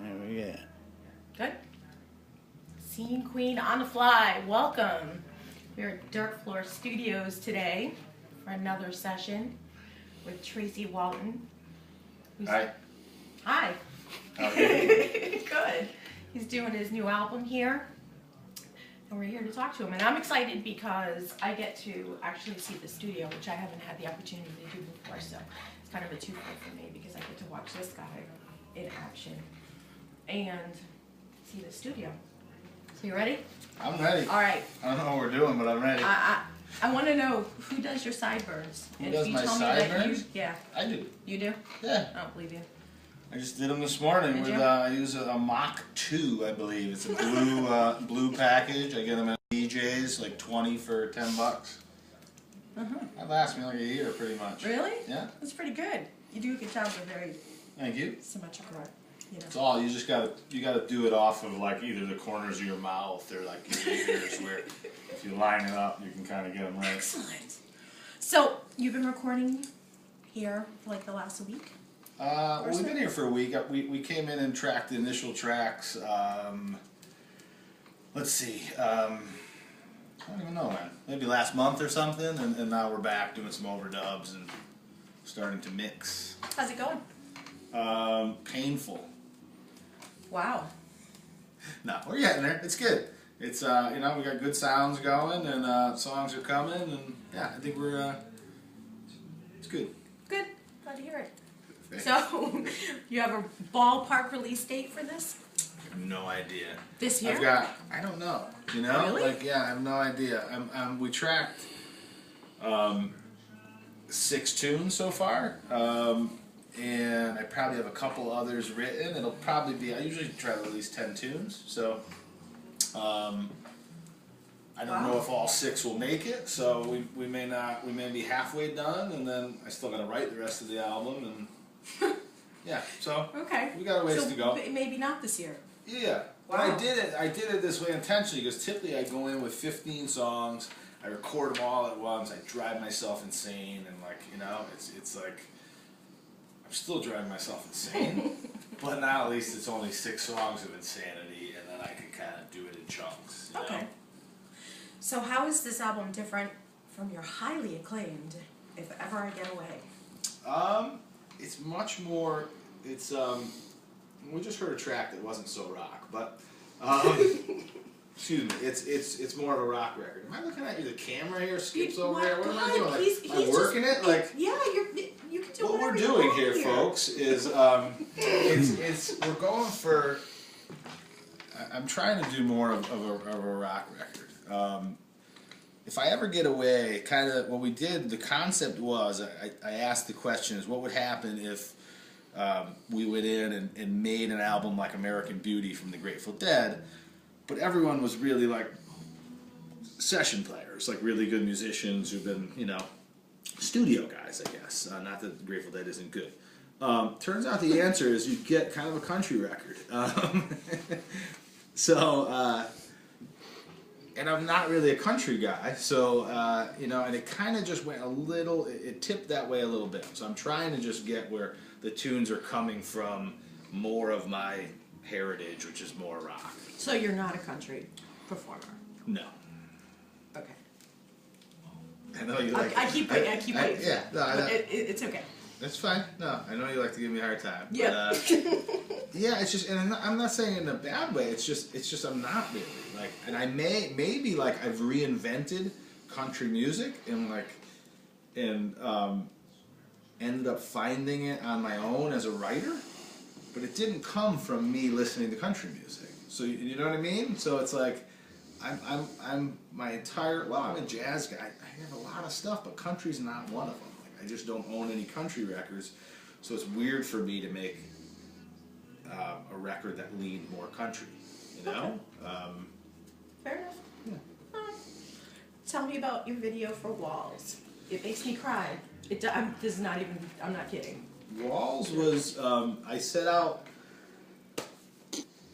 There we go. Good. Scene Queen on the fly. Welcome. We're at Dirt Floor Studios today for another session with Tracy Walton. Hi. Hi. Okay. Good. He's doing his new album here, and we're here to talk to him. And I'm excited because I get to actually see the studio, which I haven't had the opportunity to do before. So it's kind of a twofer for me because I get to watch this guy in action and see the studio. So you ready? I'm ready. All right. I don't know what we're doing, but I'm ready. I want to know who does your sideburns. Who And does if you my tell me that sideburns? yeah. I do. You do? Yeah. I don't believe you. I just did them this morning Did with you? I use a Mach 2, I believe. It's a blue blue package. I get them at BJ's, like 20 for $10. That lasts me like a year, pretty much. Really? Yeah. That's pretty good. You do a good job. They're very Thank you. symmetrical. You know. It's all you just gotta do it off of like either the corners of your mouth or like your ears, where if you line it up, you can kind of get them right. Excellent. So you've been recording here for like the last week? Well, we've been here for a week. We came in and tracked the initial tracks. Let's see. I don't even know when. Maybe last month or something, and now we're back doing some overdubs and starting to mix. How's it going? Painful. Wow. No, we're getting there. It's good. It's we got good sounds going, and songs are coming, and yeah, I think we're it's good. Good. Glad to hear it. Thanks. So you have a ballpark release date for this? I have no idea. This year? I don't know. You know? Really? Like, yeah, I have no idea. We tracked 6 tunes so far, and I probably have a couple others written. It'll probably be, I usually try to release 10 tunes, so I don't know if all 6 will make it, so we may not, we may be halfway done, and then I still gotta write the rest of the album, and yeah, so Okay. we got a ways to go. Maybe not this year. Yeah, but Wow. I did it this way intentionally because typically I go in with 15 songs, I record them all at once, I drive myself insane, and like it's like I'm still driving myself insane, but now at least it's only 6 songs of insanity, and then I can kind of do it in chunks. You Okay. know? So how is this album different from your highly acclaimed If Ever I Get Away? It's much more. It's we just heard a track that wasn't so rock, but excuse me. It's more of a rock record. Am I looking at you? The camera here skips over there. What am I doing? Like, am I working it? Like, yeah, you can do what we're whatever you doing want here, folks, is it's we're going for. I'm trying to do more of a rock record. If I ever get away, kind of what we did, the concept was, I asked the question is, what would happen if we went in and made an album like American Beauty from the Grateful Dead, but everyone was really like session players, like really good musicians who've been, studio guys, I guess. Not that the Grateful Dead isn't good. Turns out the answer is you get kind of a country record. And I'm not really a country guy, so, and it kind of just went a little, it tipped that way a little bit. So I'm trying to just get where the tunes are coming from more of my heritage, which is more rock. So you're not a country performer? No. Okay. I know you like I keep waiting. yeah, no, I know. It's okay. That's fine. No, I know you like to give me a hard time. Yeah. But, yeah, it's just, and I'm not saying it in a bad way. It's just I'm not really like, and I maybe like I've reinvented country music and ended up finding it on my own as a writer, but it didn't come from me listening to country music. So you know what I mean? So it's like I'm my entire, well, I'm a jazz guy. I have a lot of stuff, but country's not one of them. I just don't own any country records, so it's weird for me to make a record that leaned more country, Okay. Fair enough. Yeah. Tell me about your video for Walls. It makes me cry. This is not even, I'm not kidding. Walls was, I set out,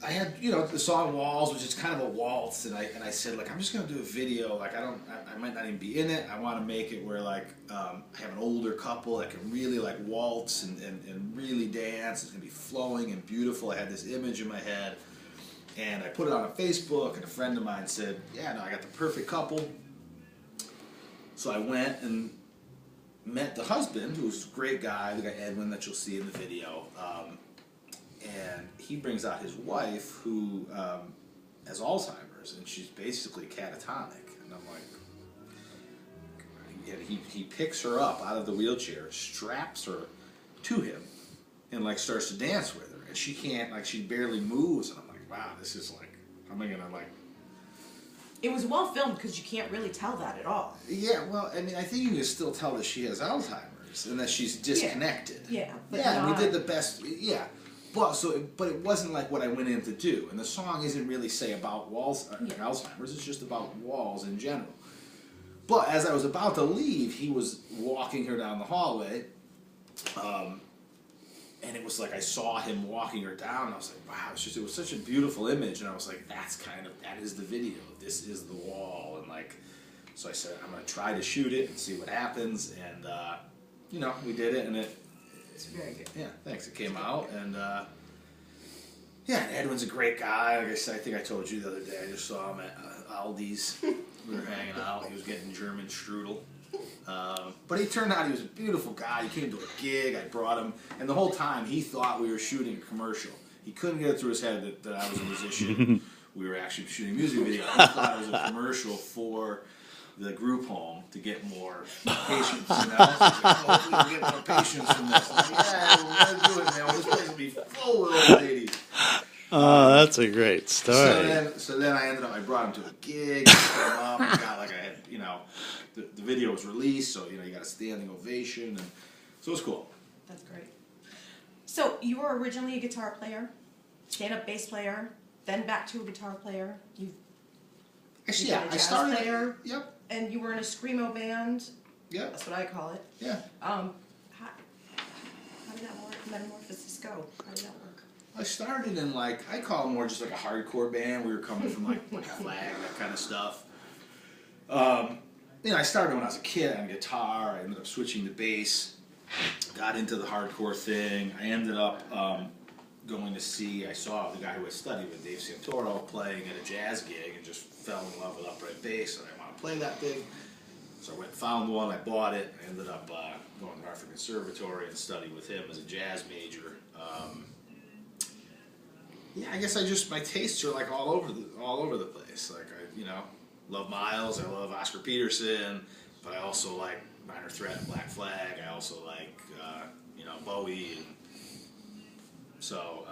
I had, you know, the song Walls, which is kind of a waltz, and I said, like, I'm just gonna do a video, like, I might not even be in it. I want to make it where, like, I have an older couple that can really, like, waltz and really dance. It's gonna be flowing and beautiful. I had this image in my head, and I put it on Facebook, and a friend of mine said, yeah, no, I got the perfect couple. So I went and met the husband, who's a great guy, the guy Edwin that you'll see in the video. And he brings out his wife, who has Alzheimer's, and she's basically catatonic. And I'm like, and he picks her up out of the wheelchair, straps her to him, and like starts to dance with her. And she can't, like, she barely moves. And I'm like, wow, this is like, how am I gonna like? It was well filmed because you can't really tell that at all. Yeah, well, I mean, I think you can still tell that she has Alzheimer's and that she's disconnected. Yeah. Yeah, and we did the best. Yeah. But it wasn't like what I went in to do, and the song isn't really say about Alzheimer's. It's just about walls in general. But as I was about to leave, he was walking her down the hallway, and it was like I saw him walking her down. And I was like, wow, it was such a beautiful image, and I was like, that is the video. This is the wall, and like, so I said, I'm gonna try to shoot it and see what happens, and you know, we did it, and it's very good. Yeah, thanks. It came out, and yeah, Edwin's a great guy. Like I said, I think I told you the other day, I just saw him at Aldi's. We were hanging out. He was getting German strudel. But he turned out he was a beautiful guy. He came to a gig. I brought him, and the whole time he thought we were shooting a commercial. He couldn't get it through his head that I was a musician. We were actually shooting a music video. He thought it was a commercial for the group home to get more patients, you know? So he's like, oh, we can get more patients from this. I'm like, yeah, we're going to do it, man. This place will be full with old ladies. Oh, that's a great story. So then I ended up, I brought him to a gig, I put him up, I got like I had, you know, the video was released, so, you know, you got a standing ovation, and so it was cool. That's great. So you were originally a guitar player, stand-up bass player, then back to a guitar player. Actually, yeah, I started. Player, yep. And you were in a screamo band. Yep. That's what I call it. Yeah. How did that work? Metamorphosis go? How did that work? I started in like, I call it more just like a hardcore band. We were coming from like Black Flag, that kind of stuff. You know, I started when I was a kid on guitar. I ended up switching to bass. Got into the hardcore thing. I ended up going to see, I saw the guy who I studied with, Dave Santoro, playing at a jazz gig and just fell in love with upright bass, and I want to play that thing. So I went and found one, I bought it, I ended up going to Hartford Conservatory and studied with him as a jazz major. Yeah, I guess my tastes are like all over the place. Like, I, you know, love Miles, I love Oscar Peterson, but I also like Minor Threat and Black Flag. I also like, you know, Bowie. And so,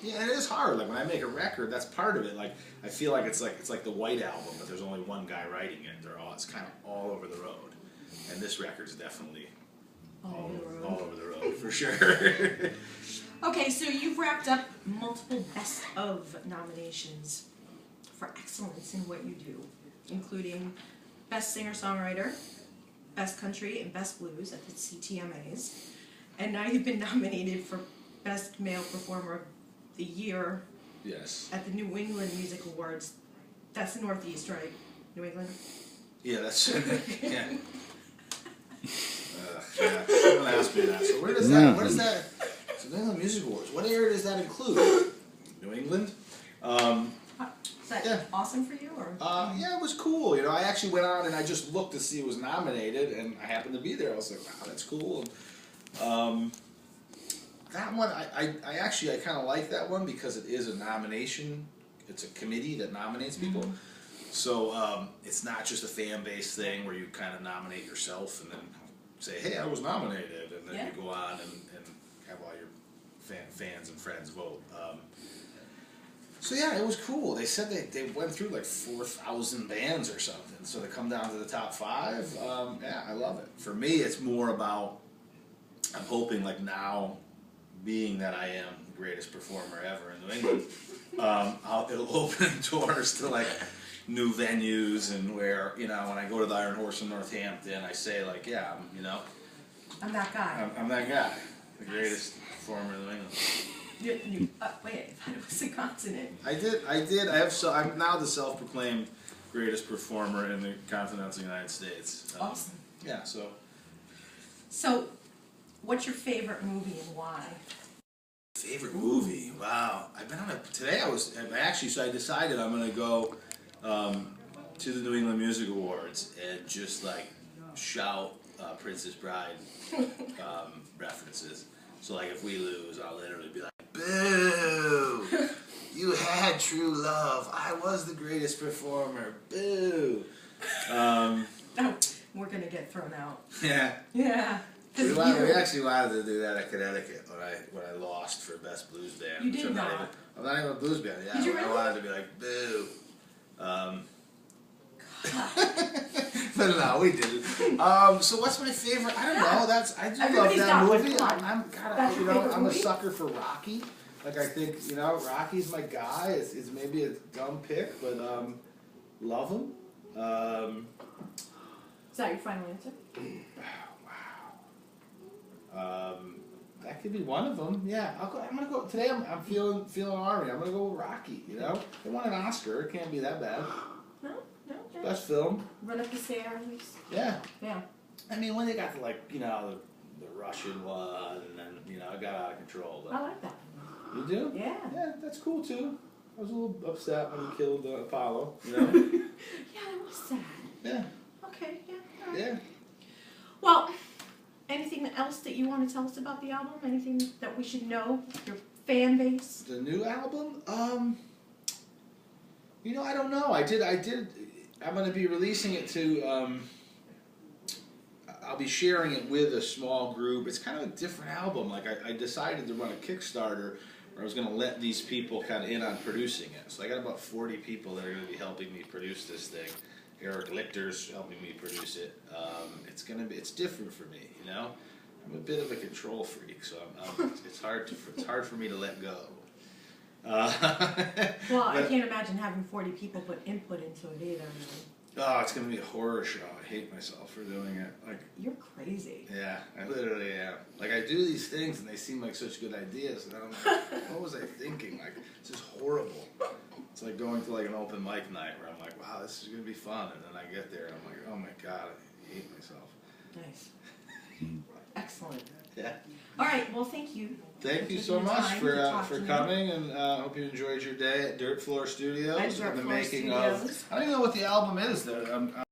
yeah, it is hard. Like when I make a record, that's part of it. Like I feel like it's like the White Album, but there's only one guy writing it. It's kind of all over the road, and this record's definitely all over the road for sure. Okay, so you've racked up multiple Best of nominations for excellence in what you do, including Best Singer-Songwriter, Best Country, and Best Blues at the CTMAs. And now you've been nominated for Best Male Performer of the Year. Yes. At the New England Music Awards. That's the Northeast, right? New England? Yeah, that's... yeah. Yeah. Someone asked me that. So where does that... What is that... So New England Music Awards. What area does that include? New England? Is that awesome for you, or? Yeah, it was cool. You know, I actually went on and I just looked to see it was nominated, and I happened to be there. I was like, wow, that's cool. And, that one, I kind of like that one because it is a nomination. It's a committee that nominates people. Mm-hmm. So it's not just a fan-based thing where you kind of nominate yourself and then say, hey, I was nominated, and then you go on and have all your fans and friends vote. So yeah, it was cool. They said they went through like 4,000 bands or something. So to come down to the top 5, yeah, I love it. For me, it's more about, I'm hoping like now, being that I am the greatest performer ever in New England, it'll open doors to like new venues, and where, you know, when I go to the Iron Horse in Northampton, I say like, yeah, I'm that guy. I'm that guy, the greatest performer in New England. Wait, I thought it was a consonant. I did. I'm now the self-proclaimed greatest performer in the continental United States. Awesome. Yeah. So, what's your favorite movie and why? Favorite movie? Wow. I've been on a today. I decided I'm gonna go to the New England Music Awards and just like shout Princess Bride references. So like if we lose, I'll literally be like, "Boo! You had true love. I was the greatest performer. Boo!" Oh, we're gonna get thrown out. Yeah. Yeah. We actually wanted to do that at Connecticut when I lost for best blues band. You did not. I'm not even a blues band. Yeah, Did you really? I wanted to be like, "Boo." But no, we didn't. So what's my favorite? I don't know. I do Everybody's love that got movie. That's your favorite I'm a movie? sucker for Rocky. Like I think Rocky's my guy. It's maybe a dumb pick, but love him. Is that your final answer? That could be one of them. Yeah, I'm gonna go today. I'm feeling Army. I'm gonna go with Rocky. They won an Oscar. It can't be that bad. No. Best film. Run up the stairs. Yeah. Yeah. I mean, when they got to the Russian one, and then it got out of control. But I like that. you do? Yeah. Yeah, that's cool too. I was a little upset when he killed Apollo. Yeah, that was sad. Yeah. Okay. Yeah. All right. Yeah. Well, anything else that you want to tell us about the album? Anything that we should know? Your fan base? The new album? I don't know. I did. I'm going to be releasing it to. I'll be sharing it with a small group. It's kind of a different album. Like I decided to run a Kickstarter where I was going to let these people kind of in on producing it. So I got about 40 people that are going to be helping me produce this thing. Eric Lichter's helping me produce it. It's different for me, I'm a bit of a control freak, so it's hard for me to let go. Well, I can't imagine having 40 people put input into it either. Oh, it's gonna be a horror show. I hate myself for doing it. You're crazy. Yeah, I literally am. I do these things and they seem like such good ideas, and I'm like, what was I thinking? This is horrible. It's like going to an open mic night where I'm like, wow, this is gonna be fun, and then I get there and I'm like, oh my god, I hate myself. Nice. Excellent. Yeah. All right. Well, thank you. Thank you so much for coming, and hope you enjoyed your day at Dirt Floor Studios. At Dirt and the Floor making Studios. of. I don't even know what the album is.